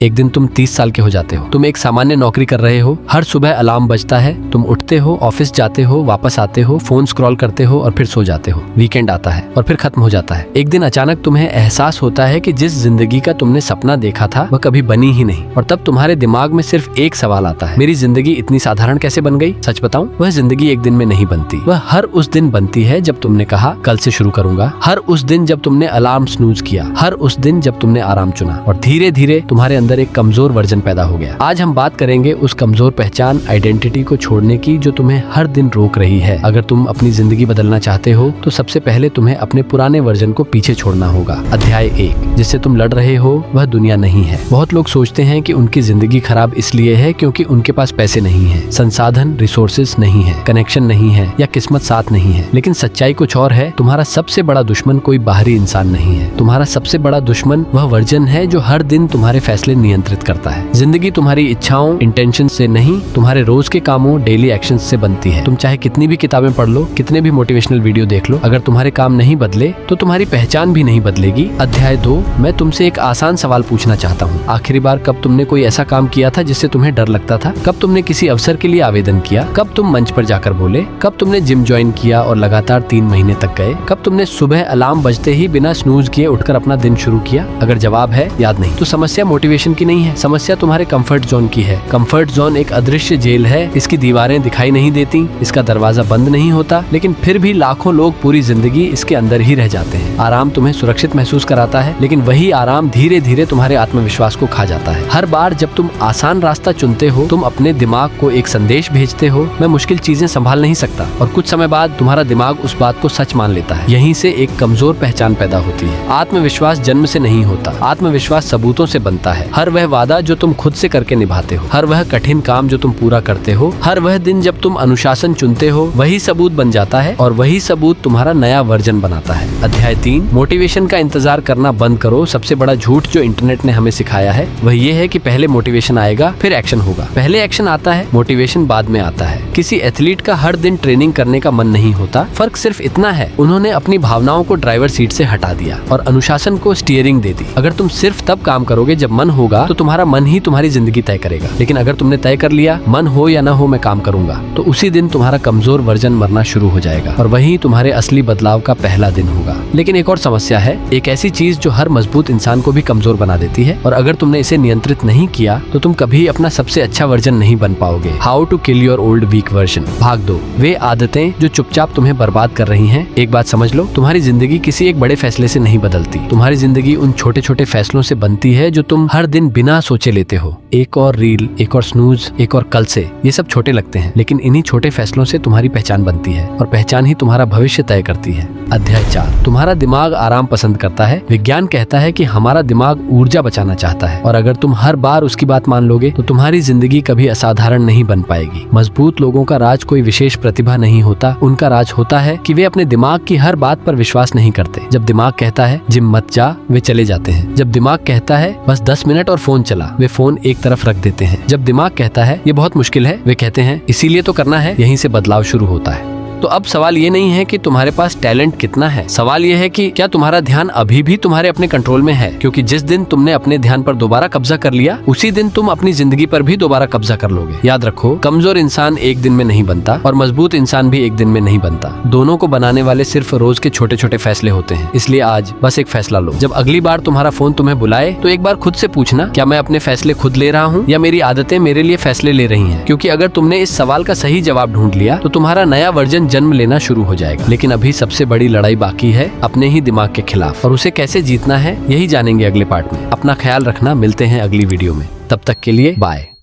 एक दिन तुम 30 साल के हो जाते हो। तुम एक सामान्य नौकरी कर रहे हो, हर सुबह अलार्म बजता है, तुम उठते हो, ऑफिस जाते हो, वापस आते हो, फोन स्क्रॉल करते हो और फिर सो जाते हो। वीकेंड आता है और फिर खत्म हो जाता है। एक दिन अचानक तुम्हें एहसास होता है कि जिस जिंदगी का तुमने सपना देखा था वह कभी बनी ही नहीं, और तब तुम्हारे दिमाग में सिर्फ एक सवाल आता है, मेरी जिंदगी इतनी साधारण कैसे बन गई? सच बताऊं, वह जिंदगी एक दिन में नहीं बनती। वह हर उस दिन बनती है जब तुमने कहा कल से शुरू करूंगा, हर उस दिन जब तुमने अलार्म स्नूज किया, हर उस दिन जब तुमने आराम चुना, और धीरे धीरे तुम्हारे अंदर एक कमजोर वर्जन पैदा हो गया। आज हम बात करेंगे उस कमजोर पहचान, आइडेंटिटी को छोड़ने की जो तुम्हें हर दिन रोक रही है। अगर तुम अपनी जिंदगी बदलना चाहते हो तो सबसे पहले तुम्हें अपने पुराने वर्जन को पीछे छोड़ना होगा। अध्याय 1, जिससे तुम लड़ रहे हो वह दुनिया नहीं है। बहुत लोग सोचते हैं कि उनकी जिंदगी खराब इसलिए है क्योंकि उनके पास पैसे नहीं है, संसाधन रिसोर्सेज नहीं है, कनेक्शन नहीं है या किस्मत साथ नहीं है। लेकिन सच्चाई कुछ और है। तुम्हारा सबसे बड़ा दुश्मन कोई बाहरी इंसान नहीं है। तुम्हारा सबसे बड़ा दुश्मन वह वर्जन है जो हर दिन तुम्हारे फैसले नियंत्रित करता है। जिंदगी तुम्हारी इच्छाओं, इंटेंशन से नहीं, तुम्हारे रोज के कामों, डेली एक्शन से बनती है। तुम चाहे कितनी भी किताबें पढ़ लो, कितने भी मोटिवेशनल वीडियो देख लो, अगर तुम्हारे काम नहीं बदले तो तुम्हारी पहचान भी नहीं बदलेगी। अध्याय 2, मैं तुमसे एक आसान सवाल पूछना चाहता हूँ। आखिरी बार कब तुमने कोई ऐसा काम किया था जिससे तुम्हें डर लगता था? कब तुमने किसी अवसर के लिए आवेदन किया? कब तुम मंच पर जाकर बोले? कब तुमने जिम ज्वाइन किया और लगातार 3 महीने तक गए? कब तुमने सुबह अलार्म बजते ही बिना स्नूज किए उठकर अपना दिन शुरू किया? अगर जवाब है याद नहीं, तो समस्या मोटिवेशन की नहीं है, समस्या तुम्हारे कंफर्ट जोन की है। कंफर्ट जोन एक अदृश्य जेल है। इसकी दीवारें दिखाई नहीं देती, इसका दरवाजा बंद नहीं होता, लेकिन फिर भी लाखों लोग पूरी जिंदगी इसके अंदर ही रह जाते हैं। आराम तुम्हें सुरक्षित महसूस कराता है, लेकिन वही आराम धीरे धीरे तुम्हारे आत्मविश्वास को खा जाता है। हर बार जब तुम आसान रास्ता चुनते हो, तुम अपने दिमाग को एक संदेश भेजते हो, मैं मुश्किल चीजें संभाल नहीं सकता, और कुछ समय बाद तुम्हारा दिमाग उस बात को सच मान लेता है। यहीं से एक कमजोर पहचान पैदा होती है। आत्मविश्वास जन्म से नहीं होता, आत्मविश्वास सबूतों से बनता है। हर वह वादा जो तुम खुद से करके निभाते हो, हर वह कठिन काम जो तुम पूरा करते हो, हर वह दिन जब तुम अनुशासन चुनते हो, वही सबूत बन जाता है, और वही सबूत तुम्हारा नया वर्जन बनाता है। अध्याय 3, मोटिवेशन का इंतजार करना बंद करो। सबसे बड़ा झूठ जो इंटरनेट ने हमें सिखाया है वह ये है कि पहले मोटिवेशन आएगा फिर एक्शन होगा। पहले एक्शन आता है, मोटिवेशन बाद में आता है। किसी एथलीट का हर दिन ट्रेनिंग करने का मन नहीं होता। फर्क सिर्फ इतना है, उन्होंने अपनी भावनाओं को ड्राइवर सीट से हटा दिया और अनुशासन को स्टीयरिंग दे दी। अगर तुम सिर्फ तब काम करोगे जब मन होगा, तो तुम्हारा मन ही तुम्हारी जिंदगी तय करेगा। लेकिन अगर तुमने तय कर लिया, मन हो या ना हो मैं काम करूंगा, तो उसी दिन तुम्हारा कमजोर वर्जन मरना शुरू हो जाएगा, और वही तुम्हारे असली बदलाव का पहला दिन होगा। लेकिन एक और समस्या है, एक ऐसी चीज जो हर मजबूत इंसान को भी कमजोर बना देती है, और अगर तुमने इसे नियंत्रित नहीं किया तो तुम कभी अपना सबसे अच्छा वर्जन नहीं बन पाओगे। How to kill your old weak version, भाग 2, वे आदतें जो चुपचाप तुम्हें बर्बाद कर रही हैं। एक बात समझ लो, तुम्हारी जिंदगी किसी एक बड़े फैसले से नहीं बदलती। तुम्हारी जिंदगी उन छोटे छोटे फैसलों से बनती है जो तुम हर दिन बिना सोचे लेते हो। एक और रील, एक और स्नूज, एक और कल से, ये सब छोटे लगते हैं, लेकिन इन्हीं छोटे फैसलों से तुम्हारी पहचान बनती है, और पहचान ही तुम्हारा भविष्य तय करती है। अध्याय 4, तुम्हारा दिमाग आराम पसंद करता है। विज्ञान कहता है कि हमारा दिमाग ऊर्जा बचाना चाहता है, और अगर तुम हर बार उसकी बात मान लोगे तो तुम्हारी जिंदगी कभी असाधारण नहीं बन पाएगी। मजबूत लोगों का राज कोई विशेष प्रतिभा नहीं होता, उनका राज होता है कि वे अपने दिमाग की हर बात पर विश्वास नहीं करते। जब दिमाग कहता है जिम मत जा, वे चले जाते हैं। जब दिमाग कहता है बस 10 मिनट और फोन चला, वे फोन एक तरफ रख देते हैं। जब दिमाग कहता है ये बहुत मुश्किल है, वे कहते हैं इसीलिए तो करना है। यहीं से बदलाव शुरू होता है। तो अब सवाल ये नहीं है कि तुम्हारे पास टैलेंट कितना है, सवाल ये है कि क्या तुम्हारा ध्यान अभी भी तुम्हारे अपने कंट्रोल में है। क्योंकि जिस दिन तुमने अपने ध्यान पर दोबारा कब्जा कर लिया, उसी दिन तुम अपनी जिंदगी पर भी दोबारा कब्जा कर लोगे। याद रखो, कमजोर इंसान एक दिन में नहीं बनता, और मजबूत इंसान भी एक दिन में नहीं बनता। दोनों को बनाने वाले सिर्फ रोज के छोटे छोटे फैसले होते हैं। इसलिए आज बस एक फैसला लो। जब अगली बार तुम्हारा फोन तुम्हें बुलाए तो एक बार खुद से पूछना, क्या मैं अपने फैसले खुद ले रहा हूँ या मेरी आदतें मेरे लिए फैसले ले रही हैं। क्योंकि अगर तुमने इस सवाल का सही जवाब ढूंढ लिया तो तुम्हारा नया वर्जन जन्म लेना शुरू हो जाएगा। लेकिन अभी सबसे बड़ी लड़ाई बाकी है, अपने ही दिमाग के खिलाफ, और उसे कैसे जीतना है यही जानेंगे अगले पार्ट में। अपना ख्याल रखना, मिलते हैं अगली वीडियो में। तब तक के लिए बाय।